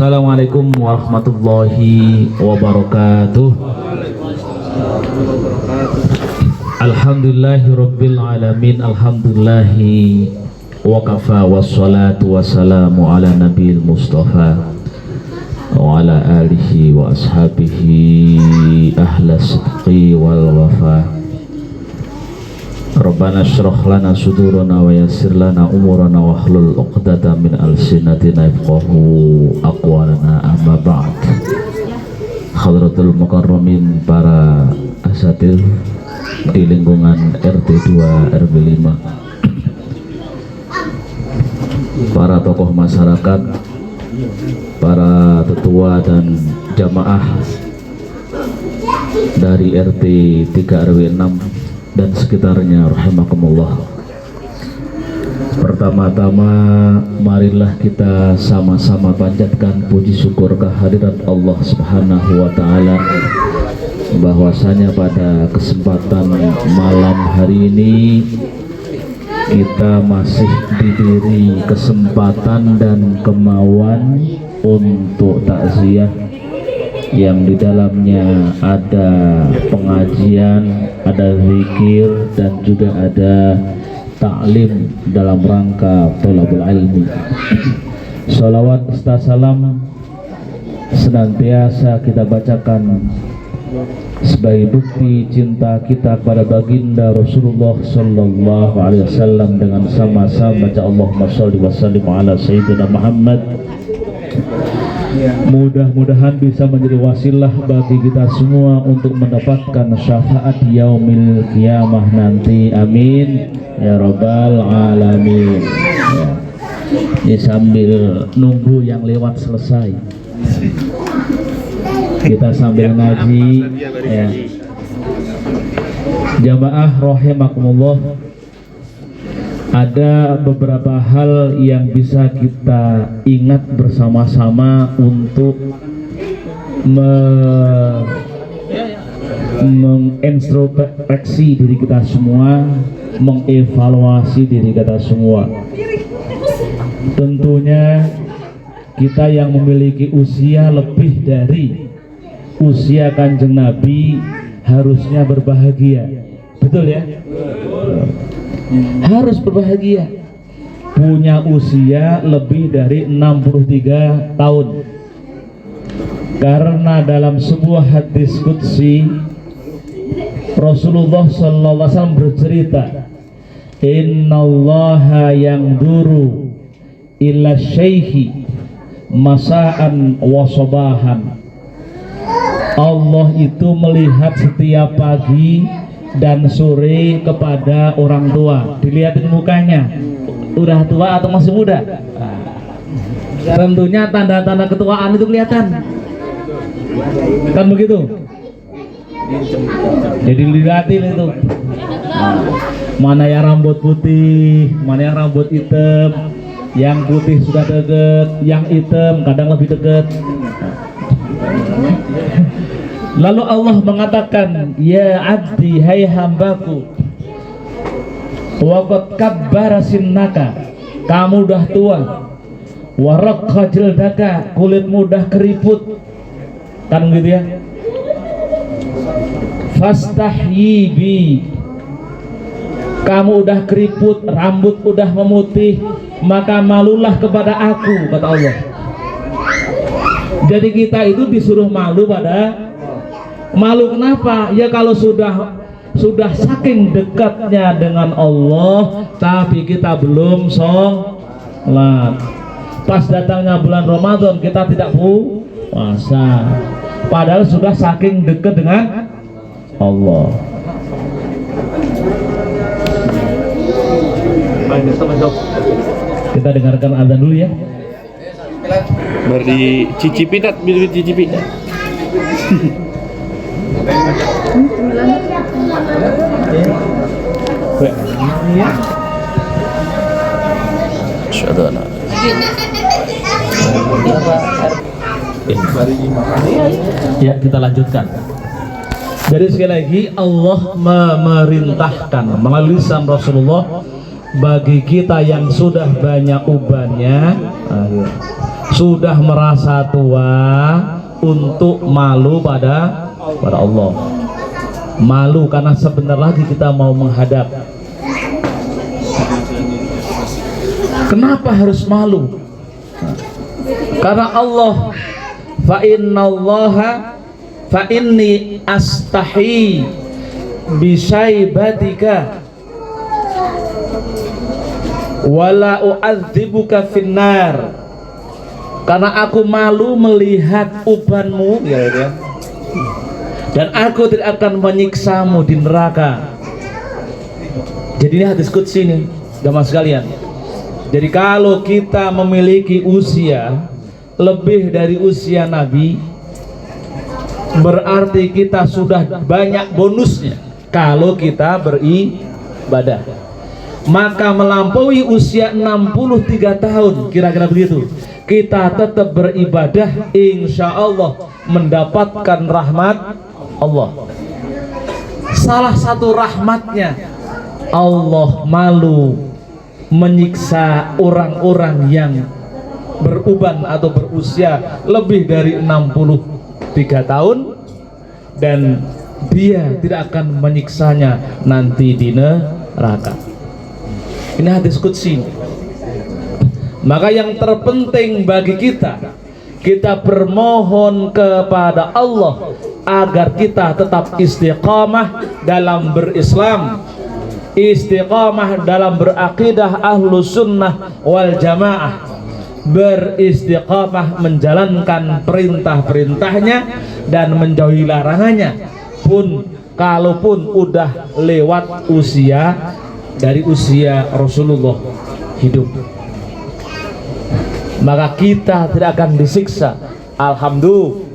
Assalamualaikum warahmatullahi wabarakatuh. Alhamdulillahi rabbil alamin. Alhamdulillahi wa kafa wassalatu wassalamu ala nabiyil mustafa wa ala alihi wa ashabihi ahlas sidqi wal wafa. Rabbana syrah lana sudurana wa yassir lana umurana wa hlul uqdata min alsinatina yafqahu aqwalana, amma ba'd. Hadratul mukarramin, para asatir di lingkungan RT 2 RW 5, para tokoh masyarakat, para tetua dan jamaah dari RT 3 RW 6 dan sekitarnya, rahimakumullah. Pertama-tama marilah kita sama-sama panjatkan puji syukur kehadirat Allah Subhanahu wa taala, bahwasanya pada kesempatan malam hari ini kita masih diberi kesempatan dan kemauan untuk takziah yang di dalamnya ada pengajian, ada zikir, dan juga ada ta'lim dalam rangka thalabul ilmi. Sholawat serta salam senantiasa kita bacakan sebagai bukti cinta kita pada baginda Rasulullah Sallallahu Alaihi Wasallam dengan sama-sama baca Allahumma sholli wa sallim ala sayyidina Muhammad. Mudah-mudahan bisa menjadi wasilah bagi kita semua untuk mendapatkan syafaat yaumil qiyamah nanti, amin ya rabbal alamin. Ini sambil nunggu yang lewat selesai, kita sambil ngaji ya. Jamaah rahimakumullah, ada beberapa hal yang bisa kita ingat bersama-sama untuk mengintrospeksi diri kita semua, mengevaluasi diri kita semua. Tentunya kita yang memiliki usia lebih dari usia Kanjeng Nabi harusnya berbahagia, betul ya? Harus berbahagia, punya usia lebih dari 63 tahun, karena dalam sebuah hadis qudsi Rasulullah sallallahu alaihi wasallam bercerita, innallaha yanzuru ila syaihi masaan wa sabahan. Allah itu melihat setiap pagi dan sore kepada orang tua, dilihatin mukanya udah tua atau masih muda. Tentunya tanda-tanda ketuaan itu kelihatan, kan begitu? Jadi dilihatin itu, mana yang rambut putih, mana yang rambut hitam. Yang putih sudah deket, yang hitam kadang lebih deket. Lalu Allah mengatakan, ya abdi, hai hambaku, waqad kabbara sinnaka, kamu udah tua, waraqqa jildaka, kulitmu udah keriput, kan gitu ya. Fastahyi bi, kamu udah keriput, rambut udah memutih, maka malulah kepada aku, kata Allah. Jadi kita itu disuruh malu pada malu. Kenapa? Ya kalau sudah saking dekatnya dengan Allah, tapi kita belum sholat. Pas datangnya bulan Ramadan kita tidak puasa, padahal sudah saking dekat dengan Allah. Kita dengarkan azan dulu ya. Beri cicipi dat, beri cicipi. Syadana. Ya, kita lanjutkan. Jadi sekali lagi Allah memerintahkan melalui lisan Rasulullah bagi kita yang sudah banyak ubannya, sudah merasa tua untuk malu pada Allah. Malu karena sebentar lagi kita mau menghadap. Kenapa harus malu? Karena Allah, fa inni astahi bisaibatika wala u'adzibuka finnar. Karena aku malu melihat ubanmu, ya. Dan aku tidak akan menyiksamu di neraka. Jadi ini hadis qudsi nih, jamaah sekalian. Jadi kalau kita memiliki usia lebih dari usia Nabi, berarti kita sudah banyak bonusnya kalau kita beribadah. Maka melampaui usia 63 tahun, kira-kira begitu, kita tetap beribadah, insya Allah mendapatkan rahmat Allah. Salah satu rahmatnya, Allah malu menyiksa orang-orang yang beruban atau berusia lebih dari 63 tahun, dan dia tidak akan menyiksanya nanti di neraka. Ini hadis qudsi. Maka yang terpenting bagi kita bermohon kepada Allah agar kita tetap istiqamah dalam berislam, istiqamah dalam berakidah ahlus sunnah wal jamaah, beristiqamah menjalankan perintah-perintahnya dan menjauhi larangannya, pun kalaupun udah lewat usia dari usia Rasulullah hidup, maka kita tidak akan disiksa. Alhamdulillah.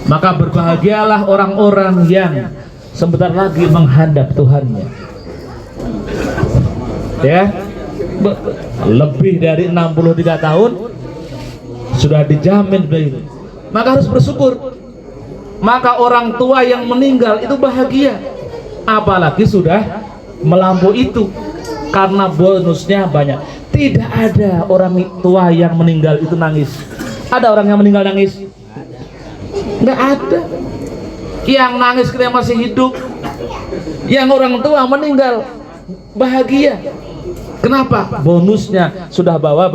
Maka berbahagialah orang-orang yang sebentar lagi menghadap Tuhannya, ya. Lebih dari 63 tahun sudah dijamin begitu. Maka harus bersyukur. Maka orang tua yang meninggal itu bahagia, apalagi sudah melampaui itu, karena bonusnya banyak. Tidak ada orang tua yang meninggal itu nangis. Ada orang yang meninggal nangis? Nggak ada. Yang nangis ketika masih hidup. Yang orang tua meninggal bahagia. Kenapa? Bonusnya sudah bawa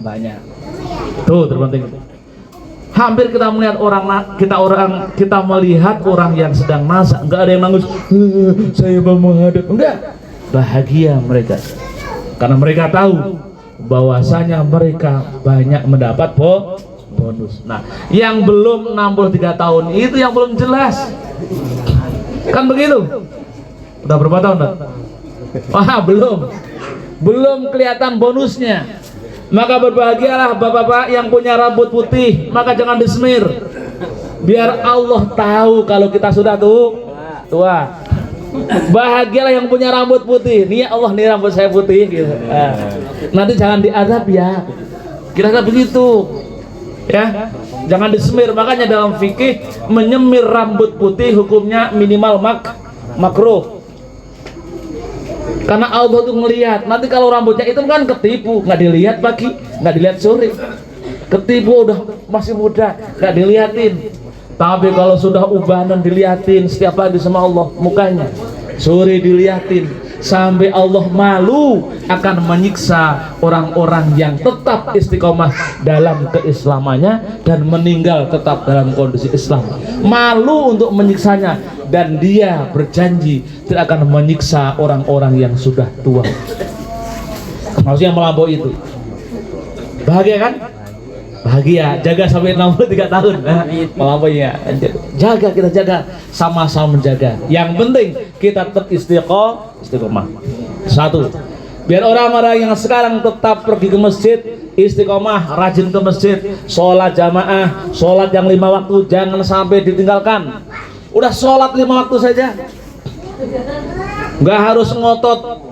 banyak. Tuh terpenting. Hampir kita melihat kita melihat orang yang sedang masak, nggak ada yang nangis. Saya mau menghadap. Enggak. Bahagia mereka. Karena mereka tahu bahwasanya mereka banyak mendapat bonus. Nah, yang belum 63 tahun itu yang belum jelas. Kan begitu? Udah berapa tahun, Pak? Wah, belum kelihatan bonusnya. Maka berbahagialah bapak-bapak yang punya rambut putih, maka jangan disemir. Biar Allah tahu kalau kita sudah tua. Bahagialah yang punya rambut putih. Nih Allah, nih rambut saya putih gitu. Nanti jangan diadab ya. Kira-kira begitu. Ya. Jangan disemir. Makanya dalam fikih menyemir rambut putih hukumnya minimal makruh. Karena Allah tuh ngelihat. Nanti kalau rambutnya itu kan ketipu, nggak dilihat pagi, nggak dilihat sore. Ketipu udah masih muda, nggak dilihatin. Tapi kalau sudah ubanan dilihatin setiap pagi sama Allah mukanya, sore dilihatin, sampai Allah malu akan menyiksa orang-orang yang tetap istiqomah dalam keislamannya dan meninggal tetap dalam kondisi Islam. Malu untuk menyiksanya, dan dia berjanji tidak akan menyiksa orang-orang yang sudah tua. Maksudnya melampaui itu. Bahagia kan? Bahagia, jaga sampai 63 tahun. Melampauinya. Kita jaga, sama-sama menjaga. Yang penting kita tetap istiqomah. Satu, biar orang-orang yang sekarang tetap pergi ke masjid, istiqomah, rajin ke masjid, sholat jamaah, sholat yang 5 waktu jangan sampai ditinggalkan. Udah sholat 5 waktu saja, nggak harus ngotot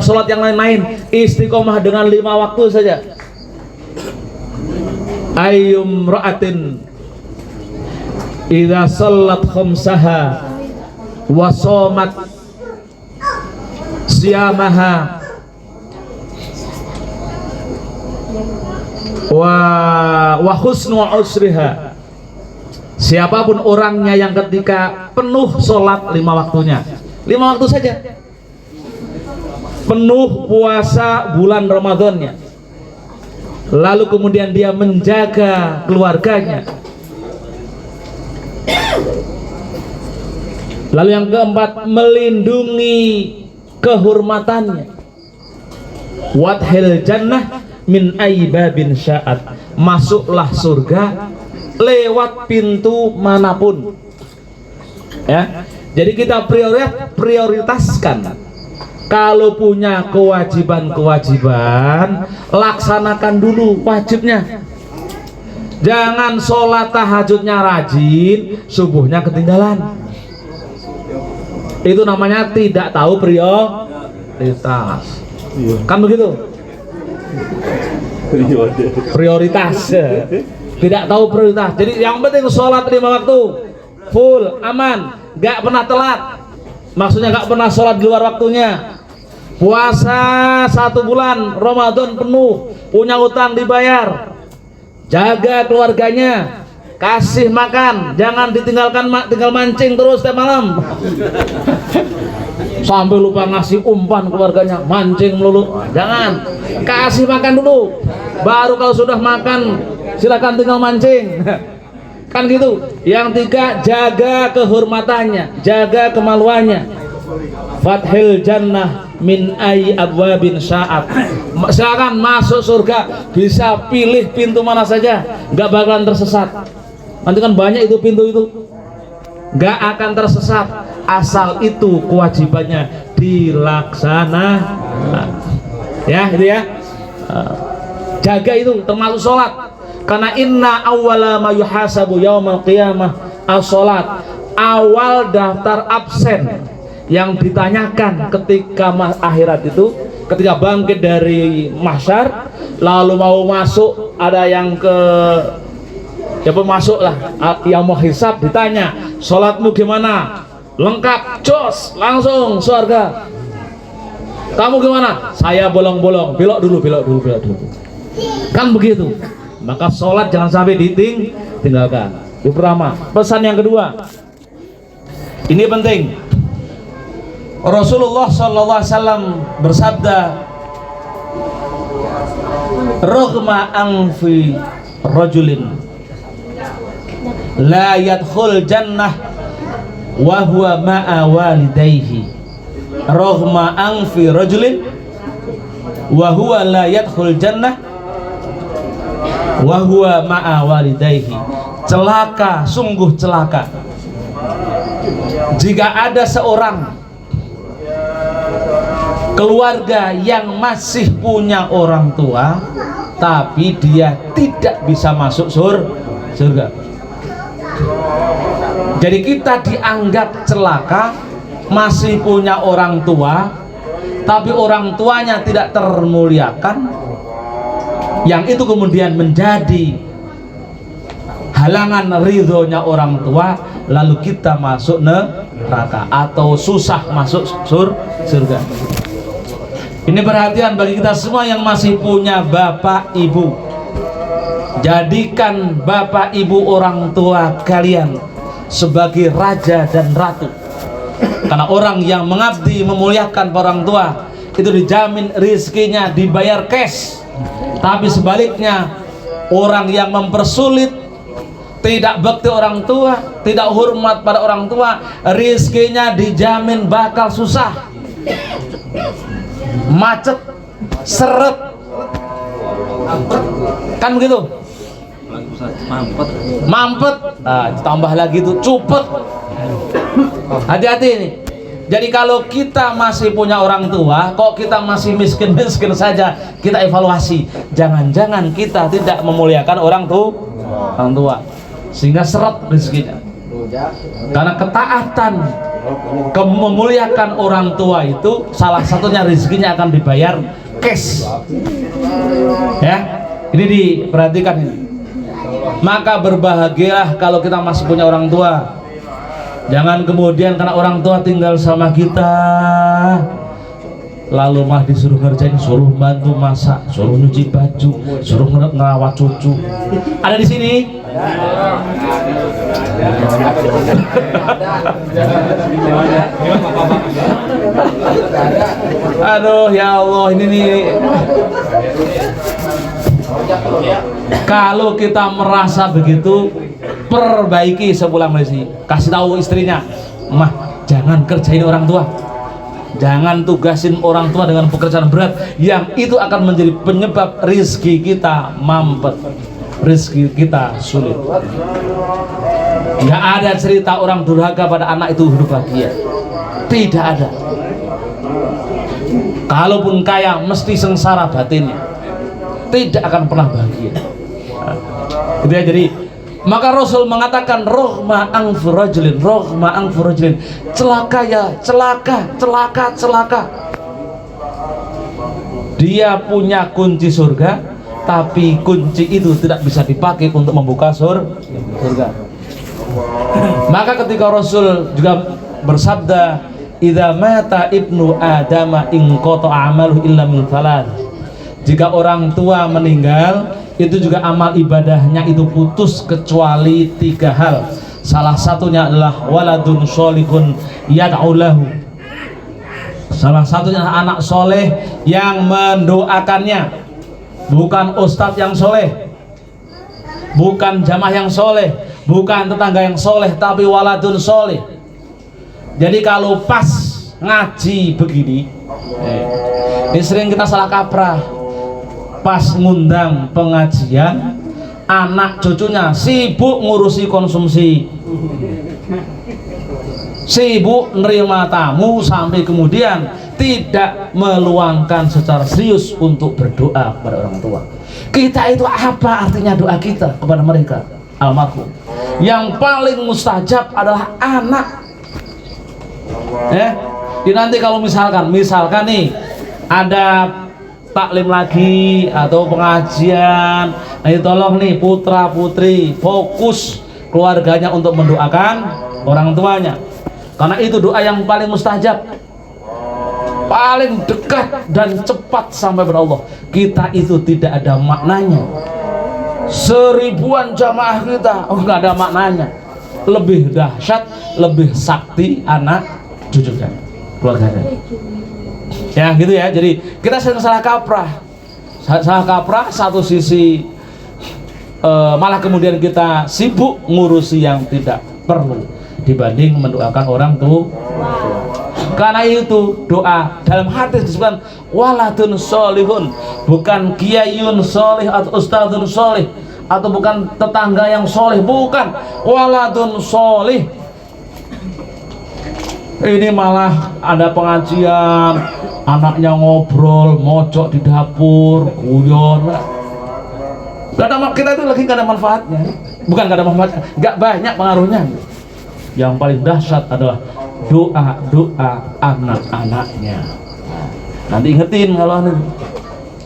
sholat yang lain-lain. Istiqomah dengan 5 waktu saja. Ayyum ra'atin idza shallat khamsaha wa shamat siyamaha wa husnu usriha. Siapapun orangnya yang ketika penuh sholat 5 waktunya, 5 waktu saja, penuh puasa bulan Ramadannya, lalu kemudian dia menjaga keluarganya, lalu yang keempat melindungi kehormatannya, wadhil jannah min aibabin sya'at, masuklah surga lewat pintu manapun. Ya, jadi kita prioritaskan. Kalau punya kewajiban-kewajiban, laksanakan dulu wajibnya. Jangan sholat tahajudnya rajin, subuhnya ketinggalan. Itu namanya tidak tahu prioritas. Kan begitu? Prioritas. Tidak tahu prioritas. Jadi yang penting sholat 5 waktu full, aman, gak pernah telat. Maksudnya gak pernah sholat di luar waktunya. Puasa 1 bulan Ramadan penuh, punya utang dibayar, jaga keluarganya, kasih makan, jangan ditinggalkan tinggal mancing terus setiap malam. Sampai lupa ngasih umpan keluarganya, mancing melulu. Jangan, kasih makan dulu, baru kalau sudah makan silakan tinggal mancing. Kan gitu. Yang 3, jaga kehormatannya, jaga kemaluannya. Fathil jannah min ay abwabin sya'at. Silakan masuk surga, bisa pilih pintu mana saja, nggak bakalan tersesat. Nanti kan banyak itu pintu itu, nggak akan tersesat asal itu kewajibannya dilaksanakan. Ya, itu ya. Jaga itu termasuk sholat. Karena inna awwala ma yuhasabu yaumal qiyamah as-sholat. Awal daftar absen yang ditanyakan ketika akhirat itu, ketika bangkit dari mahsyar, lalu mau masuk, ada yang ke masuk lah, yang mau hisab ditanya, sholatmu gimana? Lengkap, jos, langsung surga. Kamu gimana? Saya bolong-bolong, belok dulu. Kan begitu. Maka sholat jangan sampai ditinggalkan. Itu pertama. Pesan yang kedua, ini penting. Rasulullah SAW bersabda, "Raghma anfi rajulin la yadkhul jannah wa huwa ma'a walidayhi." Raghma anfi rajulin wa huwa la yadkhul jannah wa huwa ma'a walidayhi. Celaka, sungguh celaka jika ada seorang keluarga yang masih punya orang tua tapi dia tidak bisa masuk surga. Jadi kita dianggap celaka, masih punya orang tua tapi orang tuanya tidak termuliakan, yang itu kemudian menjadi halangan ridhonya orang tua, lalu kita masuk neraka atau susah masuk surga. Ini perhatian bagi kita semua yang masih punya bapak ibu. Jadikan bapak ibu orang tua kalian sebagai raja dan ratu. Karena orang yang mengabdi memuliakan orang tua itu dijamin rizkinya dibayar cash. Tapi sebaliknya, orang yang mempersulit, tidak bekti orang tua, tidak hormat pada orang tua, rizkinya dijamin bakal susah, macet, seret, kan begitu, mampet, tambah lagi itu cupet. Hati-hati ini. Jadi kalau kita masih punya orang tua, kok kita masih miskin-miskin saja, kita evaluasi. Jangan-jangan kita tidak memuliakan orang tua, sehingga seret rezekinya. Karena ketaatan, memuliakan orang tua itu salah satunya rezekinya akan dibayar cash. Ya, ini diperhatikan ini. Maka berbahagialah kalau kita masih punya orang tua. Jangan kemudian karena orang tua tinggal sama kita, lalu mah disuruh ngerjain, suruh bantu masak, suruh nyuci baju, suruh ngerawat cucu. Ada di sini? Aduh ya Allah, ini nih. Kalau kita merasa begitu, perbaiki sepulang dari sini. Kasih tahu istrinya, mah jangan kerjain orang tua, jangan tugasin orang tua dengan pekerjaan berat yang itu akan menjadi penyebab rizki kita mampet, rizki kita sulit. Nggak ada cerita orang durhaka pada anak itu hidup bahagia, tidak ada. Kalaupun kaya mesti sengsara batinnya, tidak akan pernah bahagia. Gitu ya. Jadi maka Rasul mengatakan rohma angfurajulin, celaka ya, celaka. Dia punya kunci surga, tapi kunci itu tidak bisa dipakai untuk membuka surga. Maka ketika Rasul juga bersabda, idza mata ibnu adama in qata'a amaluhu illa min thalath. Jika orang tua meninggal, itu juga amal ibadahnya itu putus kecuali 3 hal. Salah satunya adalah waladun sholihun yad'u lahu. Salah satunya anak soleh yang mendoakannya, bukan ustadz yang soleh, bukan jamaah yang soleh, bukan tetangga yang soleh, tapi waladun soleh. Jadi kalau pas ngaji begini, ini sering kita salah kaprah. Pas ngundang pengajian, anak cucunya sibuk ngurusi konsumsi, sibuk nerima tamu, sampai kemudian tidak meluangkan secara serius untuk berdoa kepada orang tua. Kita itu apa artinya doa kita kepada mereka almarhum? Yang paling mustajab adalah anak. Jadi nanti kalau misalkan nih ada taklim lagi atau pengajian, nah tolong nih putra putri fokus keluarganya untuk mendoakan orang tuanya, karena itu doa yang paling mustajab, paling dekat dan cepat sampai kepada Allah. Kita itu tidak ada maknanya, seribuan jamaah kita nggak ada maknanya. Lebih dahsyat, lebih sakti anak cucunya, keluarganya. Ya gitu ya. Jadi kita sering salah kaprah satu sisi, malah kemudian kita sibuk ngurusi yang tidak perlu dibanding mendoakan orang tua. Karena itu doa dalam hadis disebutkan waladun sholihun, bukan kiaiun sholih atau ustadzun sholih, atau bukan tetangga yang sholih, bukan, waladun sholih. Ini malah ada pengajian, anaknya ngobrol, mojok di dapur, guyon. Kita itu lagi gak ada manfaatnya. Bukan gak ada manfaatnya, gak banyak pengaruhnya. Yang paling dahsyat adalah doa anak-anaknya. Nanti ingetin kalau aneh.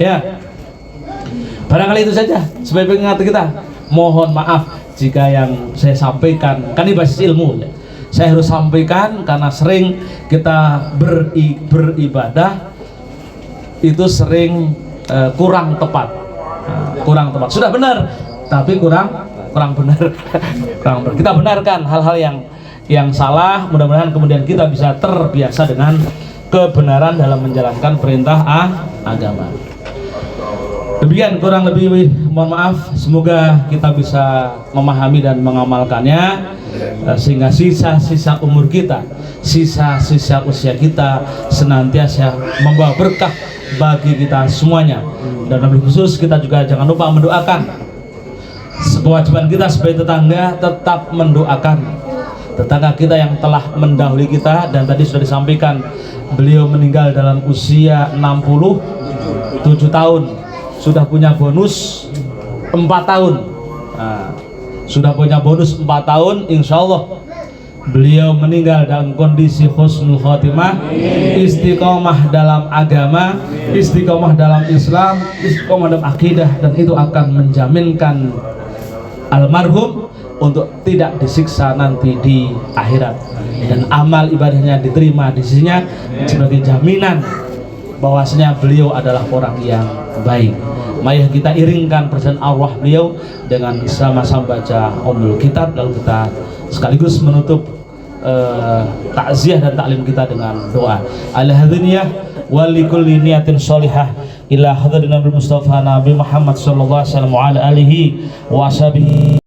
Ya, barangkali itu saja sebagai pengingat kita. Mohon maaf jika yang saya sampaikan, kan ini basis ilmu ya, saya harus sampaikan karena sering kita beribadah itu sering kurang tepat. Sudah benar tapi kurang benar. Kita benarkan hal-hal yang salah, mudah-mudahan kemudian kita bisa terbiasa dengan kebenaran dalam menjalankan perintah agama. Demikian kurang lebih, mohon maaf, semoga kita bisa memahami dan mengamalkannya, sehingga sisa-sisa umur kita, sisa-sisa usia kita senantiasa membawa berkah bagi kita semuanya. Dan lebih khusus kita juga jangan lupa mendoakan. Kewajiban kita sebagai tetangga tetap mendoakan tetangga kita yang telah mendahului kita, dan tadi sudah disampaikan beliau meninggal dalam usia 67 tahun, sudah punya bonus 4 tahun. Nah, sudah punya bonus 4 tahun, insya Allah beliau meninggal dalam kondisi husnul khotimah, istiqomah dalam agama, istiqomah dalam Islam, istiqomah dalam akidah, dan itu akan menjaminkan almarhum untuk tidak disiksa nanti di akhirat, dan amal ibadahnya diterima di sisinya sebagai jaminan bahwasanya beliau adalah orang yang baik. Mari kita iringkan perjalanan arwah beliau dengan sama-sama baca Ummul Kitab, lalu kita sekaligus menutup takziah dan taklim kita dengan doa. Al-hadiniyah wa likulli niyatin sholihah ila hadratin Nabi Mustafa Nabi Muhammad sallallahu alaihi wasallam wa ala alihi wa ashabihi